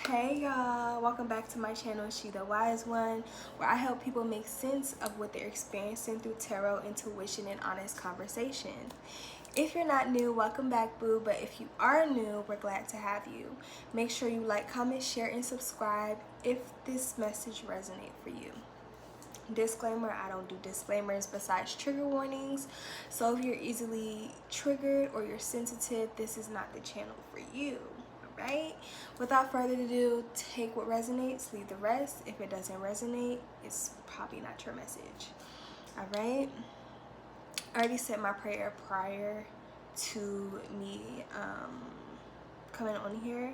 Hey y'all, welcome back to my channel, She the Wise One, where I help people make sense of what they're experiencing through tarot, intuition, and honest conversation. If you're not new, welcome back, boo, but if you are new, we're glad to have you. Make sure you like, comment, share, and subscribe if this message resonates for you. Disclaimer, I don't do disclaimers besides trigger warnings, so if you're easily triggered or you're sensitive, this is not the channel for you. Right? Without further ado, take what resonates, leave the rest. If it doesn't resonate, it's probably not your message. All right? I already said my prayer prior to me coming on here.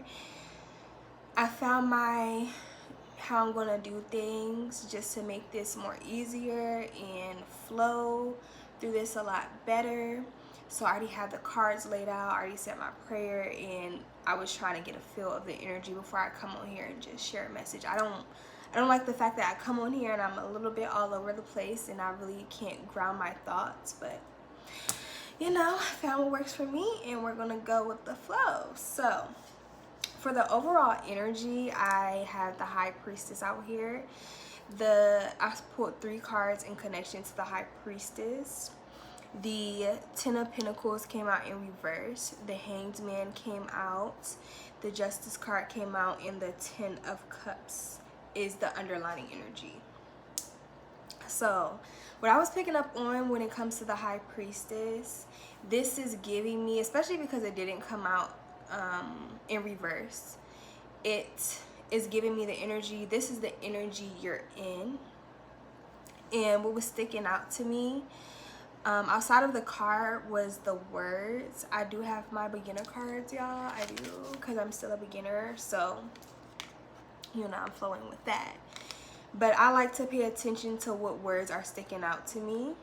I found how I'm gonna do things just to make this more easier and flow through this a lot better. So I already have the cards laid out, I already said my prayer, and I was trying to get a feel of the energy before I come on here and just share a message. I don't like the fact that I come on here and I'm a little bit all over the place and I really can't ground my thoughts, but you know, I found what works for me and we're gonna go with the flow. So for the overall energy, I have the High Priestess out here. I pulled 3 cards in connection to the High Priestess. The 10 of Pentacles came out in reverse. The Hanged Man came out. The Justice card came out, and the 10 of Cups is the underlining energy. So what I was picking up on when it comes to the High Priestess, this is giving me, especially because it didn't come out in reverse, it is giving me the energy. This is the energy you're in. And what was sticking out to me outside of the card was the words. I do have my beginner cards, y'all. I do, because I'm still a beginner, so you know, I'm flowing with that. But I like to pay attention to what words are sticking out to me.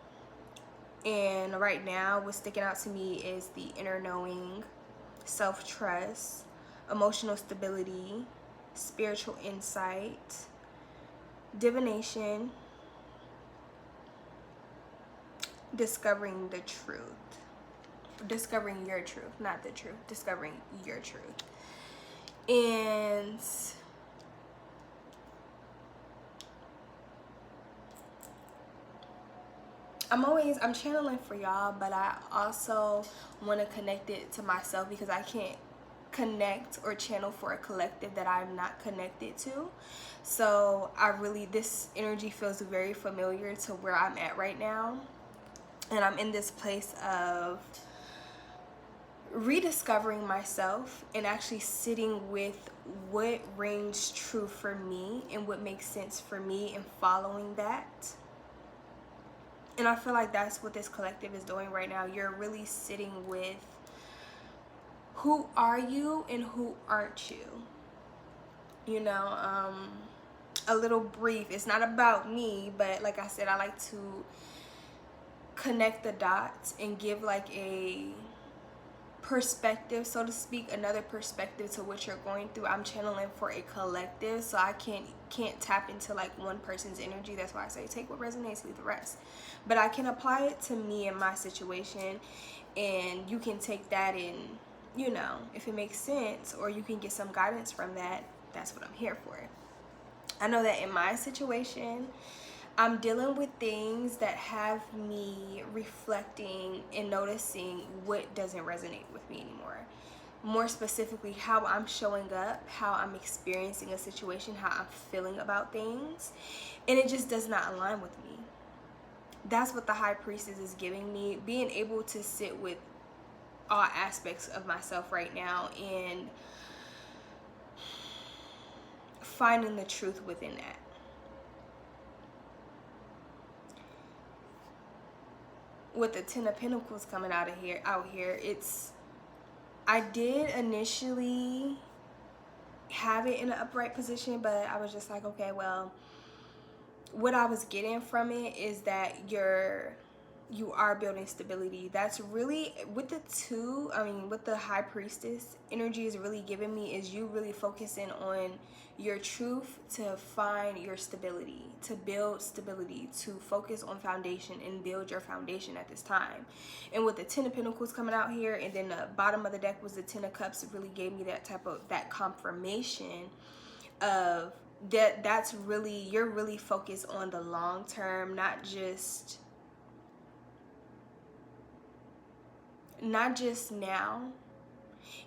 And right now, what's sticking out to me is the inner knowing, self-trust, emotional stability, spiritual insight, divination, discovering the truth. Discovering your truth, not the truth. Discovering your truth. And I'm channeling for y'all, but I also want to connect it to myself because I can't connect or channel for a collective that I'm not connected to. So this energy feels very familiar to where I'm at right now. And I'm in this place of rediscovering myself and actually sitting with what rings true for me and what makes sense for me and following that. And I feel like that's what this collective is doing right now. You're really sitting with who are you and who aren't you. You know, a little brief. It's not about me, but like I said, I like to connect the dots and give like a perspective, so to speak, another perspective to what you're going through. I'm channeling for a collective, so I can't tap into like one person's energy. That's why I say take what resonates, leave the rest. But I can apply it to me and my situation, and you can take that and, you know, if it makes sense, or you can get some guidance from that. That's what I'm here for. I know that in my situation, I'm dealing with things that have me reflecting and noticing what doesn't resonate with me anymore. More specifically, how I'm showing up, how I'm experiencing a situation, how I'm feeling about things, and it just does not align with me. That's what the High Priestess is giving me, being able to sit with all aspects of myself right now and finding the truth within that. With the 10 of Pentacles coming out here, I did initially have it in an upright position, but I was just like, okay, well, what I was getting from it is that you're you are building stability. That's really, with the two, I mean, with the High Priestess energy is really giving me, is you really focusing on your truth to find your stability, to build stability, to focus on foundation and build your foundation at this time. And with the Ten of Pentacles coming out here, and then the bottom of the deck was the Ten of Cups, it really gave me that type of, that confirmation of that's really, you're really focused on the long term, not just now.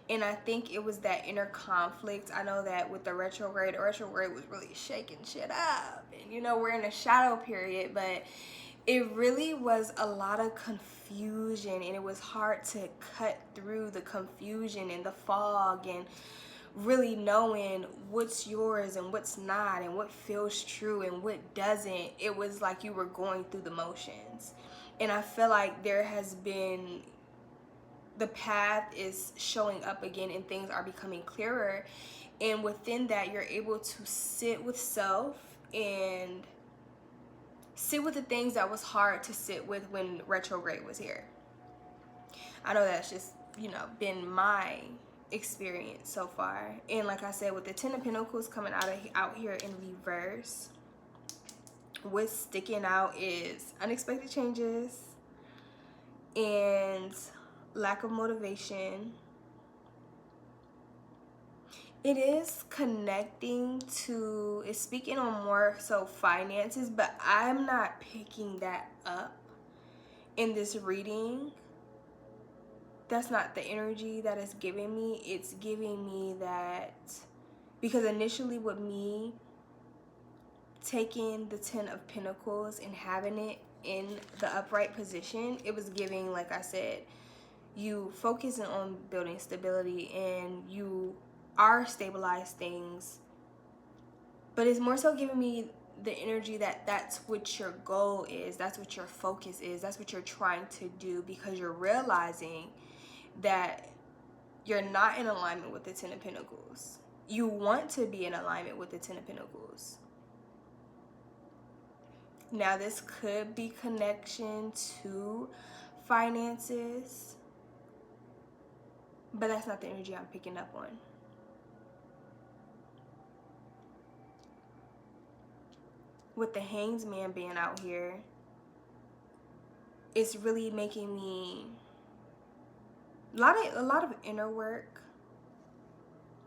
And I think it was that inner conflict. I know that with the retrograde was really shaking shit up, and you know, we're in a shadow period, but it really was a lot of confusion, and it was hard to cut through the confusion and the fog, and really knowing what's yours and what's not, and what feels true and what doesn't. It was like you were going through the motions. And I feel like there has been, the path is showing up again, and things are becoming clearer. And within that, you're able to sit with self and sit with the things that was hard to sit with when retrograde was here. I know that's just, you know, been my experience so far. And like I said, with the Ten of Pentacles coming out here in reverse, what's sticking out is unexpected changes and lack of motivation. It is connecting to, it's speaking on more so finances, but I'm not picking that up in this reading. That's not the energy that it's giving me. It's giving me that, because initially with me taking the Ten of Pentacles and having it in the upright position, it was giving, like I said, you focusing on building stability, and you are stabilized things. But it's more so giving me the energy that that's what your goal is, that's what your focus is, that's what you're trying to do, because you're realizing that you're not in alignment with the Ten of Pentacles. You want to be in alignment with the Ten of Pentacles. Now this could be connection to finances, but that's not the energy I'm picking up on. With the Hanged Man being out here, it's really making me a lot of inner work.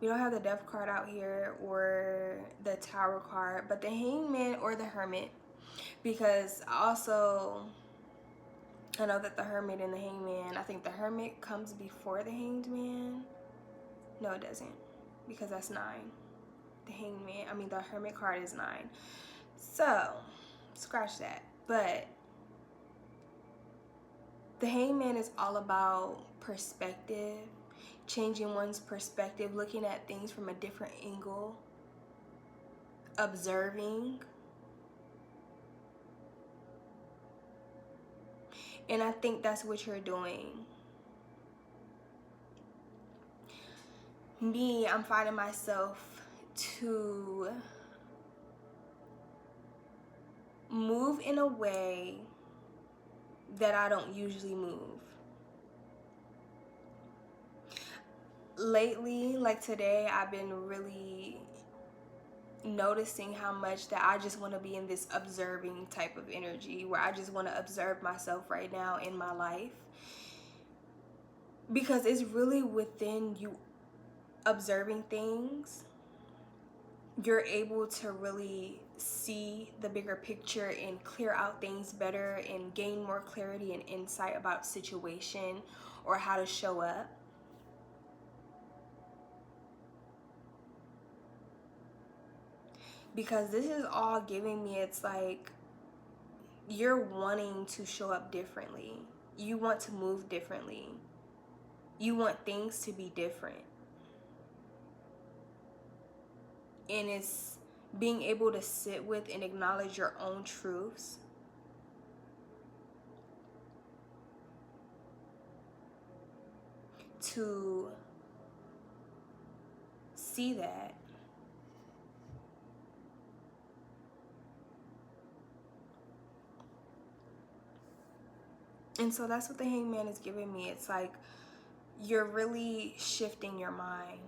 We don't have the Death card out here or the Tower card, but the Hanged Man or the Hermit, because also I know that the Hermit and the Hanged Man, I think the Hermit comes before the Hanged Man. No, it doesn't, because that's 9. The Hanged Man, I mean the Hermit card is 9. So, scratch that. But the Hanged Man is all about perspective, changing one's perspective, looking at things from a different angle, observing. And I think that's what you're doing. Me, I'm finding myself to move in a way that I don't usually move. Lately, like today, I've been really noticing how much that I just want to be in this observing type of energy, where I just want to observe myself right now in my life, because it's really within you observing things, you're able to really see the bigger picture and clear out things better and gain more clarity and insight about situation or how to show up. Because this is all giving me, it's like you're wanting to show up differently. You want to move differently. You want things to be different. And it's being able to sit with and acknowledge your own truths. To see that. And so that's what the Hangman is giving me. It's like you're really shifting your mind.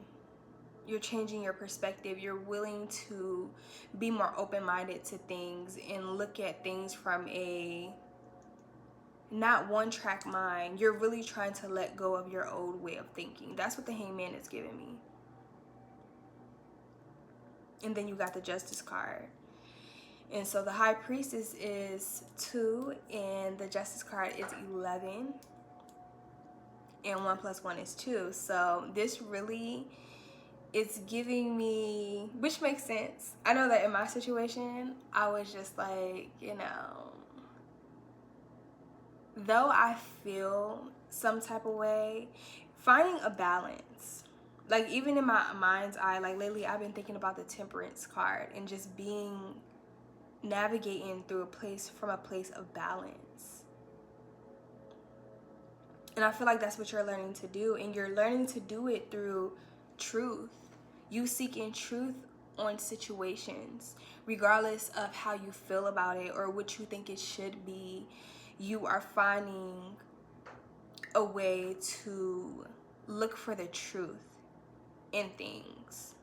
You're changing your perspective. You're willing to be more open-minded to things and look at things from a not one-track mind. You're really trying to let go of your old way of thinking. That's what the Hangman is giving me. And then you got the Justice card. And so the High Priestess is 2 and the Justice card is 11. And 1 + 1 is 2. So this really is giving me, which makes sense. I know that in my situation, I was just like, you know, though I feel some type of way, finding a balance. Like even in my mind's eye, like lately I've been thinking about the Temperance card and just navigating through from a place of balance. And I feel like that's what you're learning to do, and you're learning to do it through truth. You seeking truth on situations, regardless of how you feel about it or what you think it should be. You are finding a way to look for the truth in things.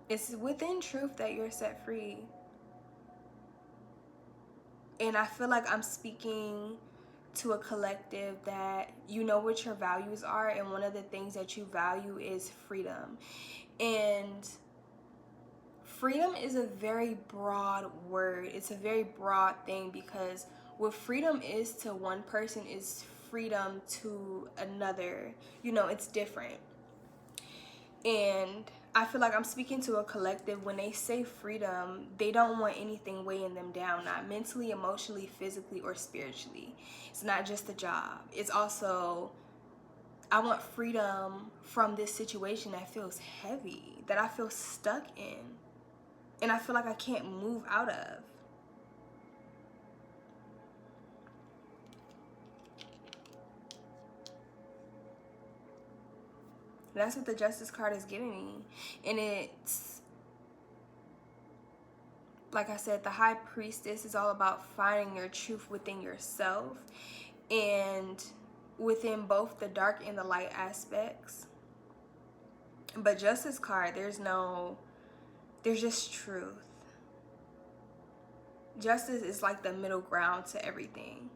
It's within truth that you're set free. And I feel like I'm speaking to a collective that you know what your values are, and one of the things that you value is freedom. And freedom is a very broad word. It's a very broad thing, because what freedom is to one person is freedom to another. You know, it's different. And I feel like I'm speaking to a collective. When they say freedom, they don't want anything weighing them down, not mentally, emotionally, physically, or spiritually. It's not just a job. It's also, I want freedom from this situation that feels heavy, that I feel stuck in, and I feel like I can't move out of. That's what the Justice card is giving me. And it's, like I said, the High Priestess is all about finding your truth within yourself and within both the dark and the light aspects. But Justice card, there's just truth. Justice is like the middle ground to everything.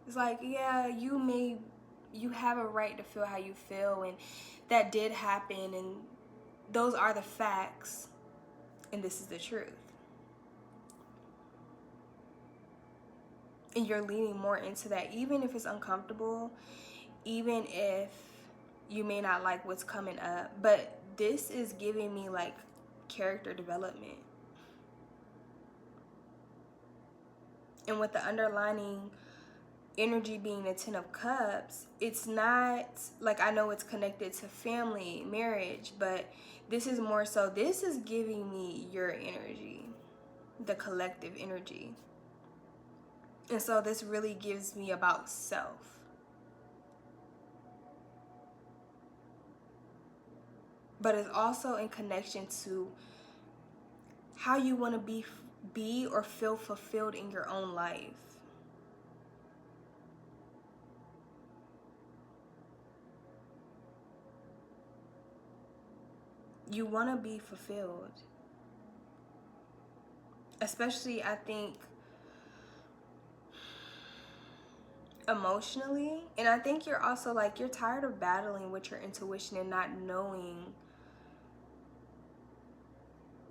It's like, yeah, you have a right to feel how you feel, and that did happen, and those are the facts, and this is the truth. And you're leaning more into that, even if it's uncomfortable, even if you may not like what's coming up. But this is giving me like character development. And with the underlining energy being the 10 of Cups, it's not like, I know it's connected to family, marriage, but this is more so, this is giving me your energy, the collective energy. And so this really gives me about self. But it's also in connection to how you want to be or feel fulfilled in your own life. You want to be fulfilled. Especially, I think, emotionally. And I think you're also like, you're tired of battling with your intuition and not knowing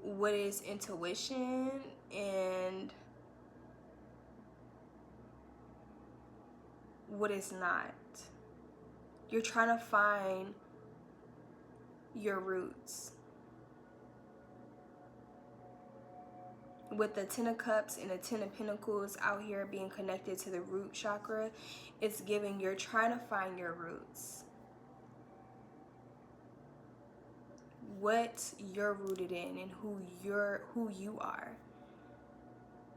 what is intuition and what is not. You're trying to find your roots. With the 10 of Cups and the 10 of Pentacles out here being connected to the root chakra, it's giving, you're trying to find your roots. What you're rooted in and who you are.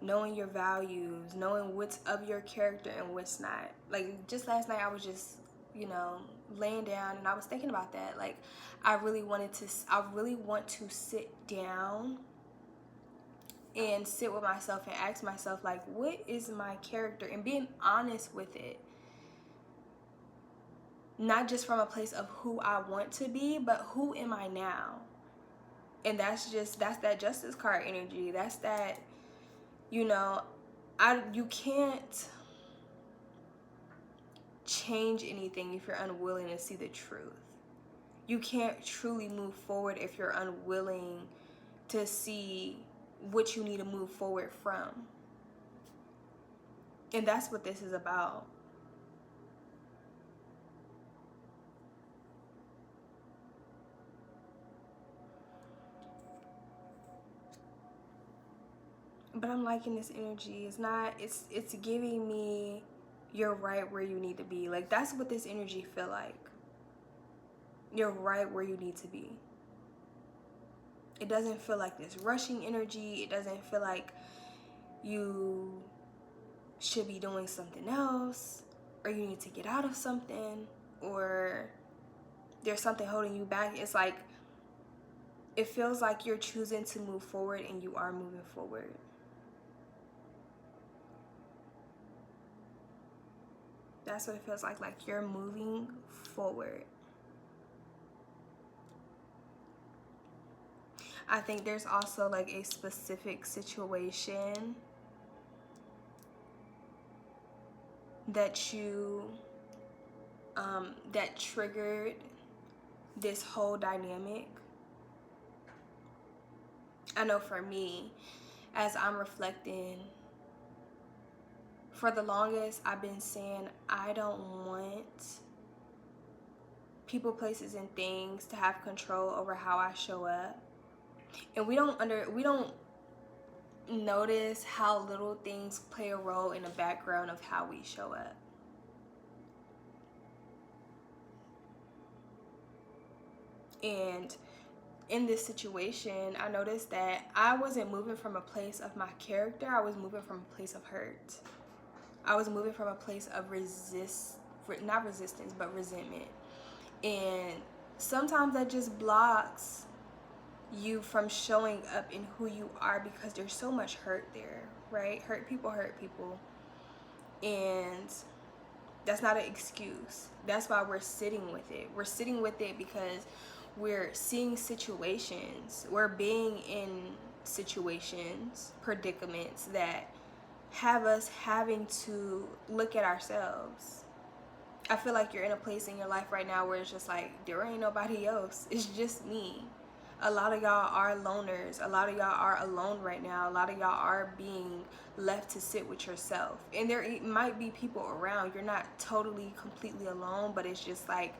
Knowing your values, knowing what's of your character and what's not. Like just last night I was just, laying down and I was thinking about that. Like I really want to sit down and sit with myself and ask myself, like, what is my character, and being honest with it. Not just from a place of who I want to be, but who am I now? And that's that Justice card energy. That's that, you know, you can't change anything if you're unwilling to see the truth. You can't truly move forward if you're unwilling to see what you need to move forward from. And that's what this is about. But I'm liking this energy. It's giving me, you're right where you need to be. Like, that's what this energy feel like. You're right where you need to be. It doesn't feel like this rushing energy. It doesn't feel like you should be doing something else, or you need to get out of something, or there's something holding you back. It's like, it feels like you're choosing to move forward, and you are moving forward. That's what it feels like you're moving forward. I think there's also like a specific situation that you that triggered this whole dynamic. I know for me, as I'm reflecting, for the longest I've been saying I don't want people, places, and things to have control over how I show up. And we don't notice how little things play a role in the background of how we show up. And in this situation, I noticed that I wasn't moving from a place of my character. I was moving from a place of hurt. I was moving from a place of not resistance, but resentment. And sometimes that just blocks you from showing up in who you are, because there's so much hurt there, right? Hurt people. And that's not an excuse. That's why we're sitting with it. We're sitting with it because we're seeing situations, we're being in situations, predicaments that have us having to look at ourselves. I feel like you're in a place in your life right now where it's just like, there ain't nobody else. It's just me. A lot of y'all are loners. A lot of y'all are alone right now. A lot of y'all are being left to sit with yourself. And there might be people around. You're not totally, completely alone, but it's just like,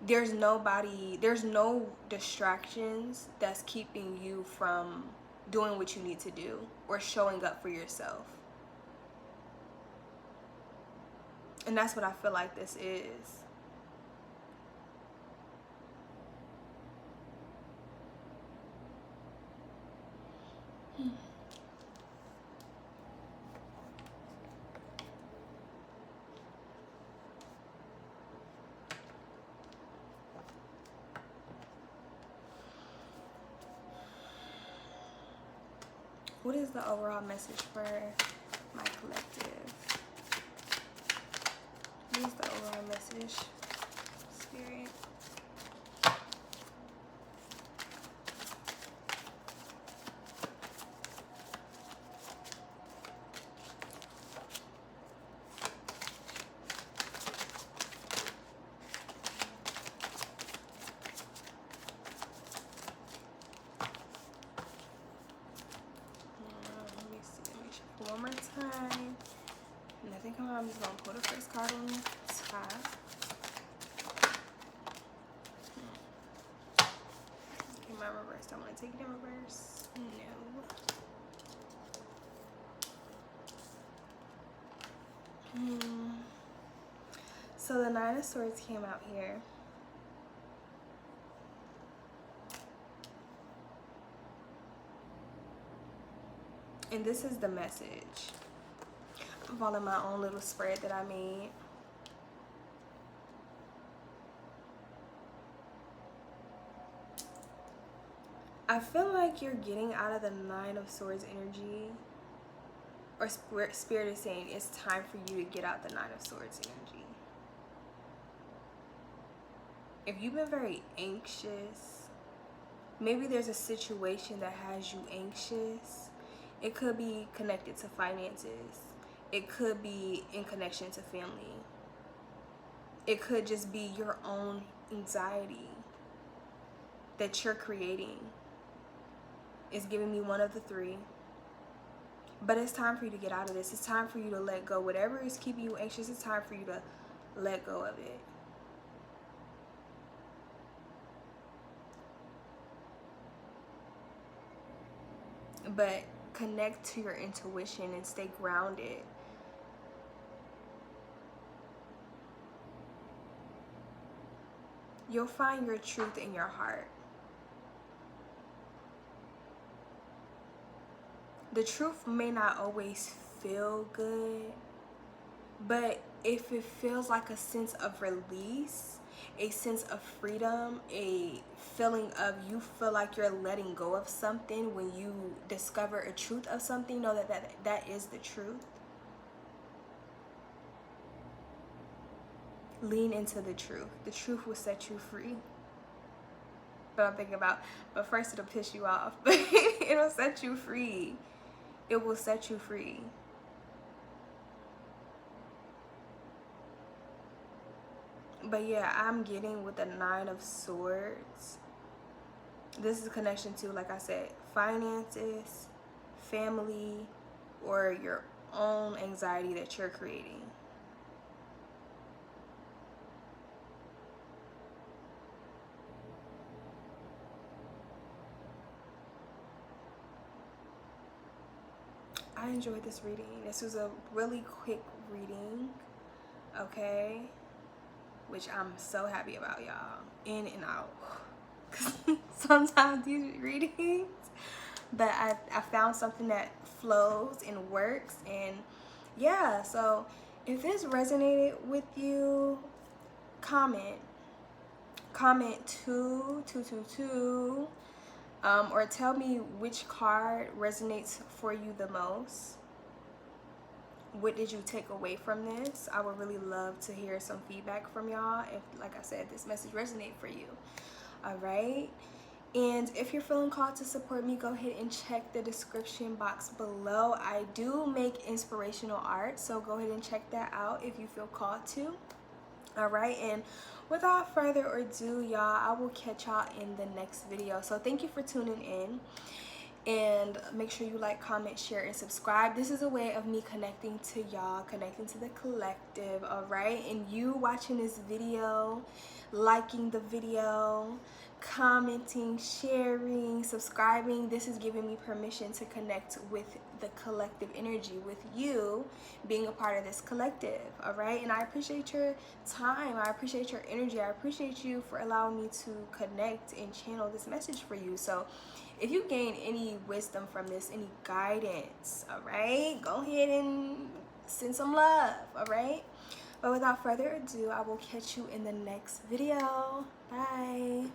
there's no distractions that's keeping you from doing what you need to do or showing up for yourself. And that's what I feel like this is. What is the overall message for my collective? What is the overall message, Spirit? One more time. Nothing come out. I'm just gonna pull the first card on top. Okay, my reverse. I want to take it in reverse. No. So the Nine of Swords came out here. And this is the message. I'm following my own little spread that I made. I feel like you're getting out of the Nine of Swords energy, or Spirit is saying it's time for you to get out the Nine of Swords energy. If you've been very anxious, maybe there's a situation that has you anxious. It could be connected to finances. It could be in connection to family. It could just be your own anxiety that you're creating. It's giving me one of the three. But it's time for you to get out of this. It's time for you to let go. Whatever is keeping you anxious, it's time for you to let go of it. But connect to your intuition and stay grounded. You'll find your truth in your heart. The truth may not always feel good, but if it feels like a sense of release, a sense of freedom, a feeling of you feel like you're letting go of something when you discover a truth of something, know that is the truth. Lean into the truth. The truth will set you free. But I'm thinking about, but first it'll piss you off. But it'll set you free. It will set you free. But yeah, I'm getting with the Nine of Swords. This is a connection to, like I said, finances, family, or your own anxiety that you're creating. I enjoyed this reading. This was a really quick reading, okay? Which I'm so happy about, y'all. In and out. Sometimes these readings, but I found something that flows and works. And yeah, so if this resonated with you, comment 2222, or tell me which card resonates for you the most. What did you take away from this? I would really love to hear some feedback from y'all if, like I said, this message resonated for you. All right. And if you're feeling called to support me, go ahead and check the description box below. I do make inspirational art, so go ahead and check that out if you feel called to. All right. And without further ado, y'all, I will catch y'all in the next video. So thank you for tuning in. And make sure you like, comment, share, and subscribe. This is a way of me connecting to y'all, connecting to the collective, all right? And you watching this video, liking the video, commenting, sharing, subscribing, this is giving me permission to connect with the collective energy, with you being a part of this collective, all right? And I appreciate your time. I appreciate your energy. I appreciate you for allowing me to connect and channel this message for you. So if you gain any wisdom from this, any guidance, all right, go ahead and send some love, all right? But without further ado, I will catch you in the next video. Bye.